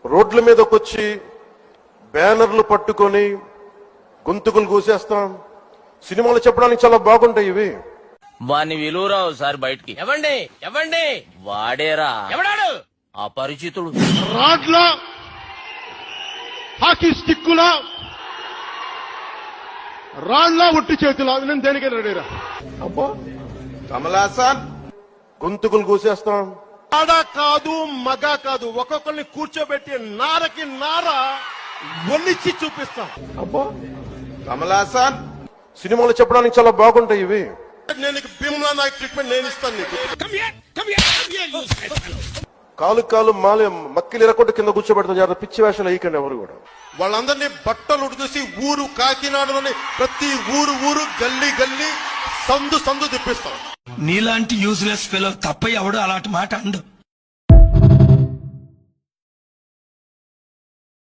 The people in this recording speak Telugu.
రోడ్ల మీదకి వచ్చి బ్యానర్లు పట్టుకొని గొంతుకులు కూసేస్తాం. సినిమాలు చెప్పడానికి చాలా బాగుంటాయి ఇవి. వాణ్ణి విలువరావు సార్ బయటికి. ఎవండి ఎవండి వాడేరా ఎవడాడు అపరిచితుడు. రాడ్లా హాకీ స్టిక్కులా రాళ్లా ఒట్టి చేతులా నేను దేనికైనా రెడీరా. అబ్బా కమలాసన్ గొంతుకులు కూసేస్తాం. ఆడ కాదు మగ కాదు, ఒక్కొక్కరిని కూర్చోబెట్టి నారకి నార ఒలిచి చూపిస్తాం. అబ్బా కమలాసన్ సినిమాలు చెప్పడానికి చాలా బాగుంటాయి ఇవి. నేను భీమ్లా నాయక్ ట్రీట్మెంట్ నేను ఇస్తాను నీకు. కాలు కాలు మాలి మక్కిలు ఎరకొట్టు కింద కూర్చోబెడతాం. జాగ్రత్త, పిచ్చి వేషాలు వేయకండి ఎవరు కూడా. వాళ్ళందరినీ బట్టలు ఉడికేసి ఊరు కాకినాడలోని ప్రతి ఊరు గల్లీ గల్లీ సందు తిప్పిస్తాం. నీలాంటి యూజ్లెస్ ఫెలో తప్ప ఎవడు అలాంటి మాట అండు.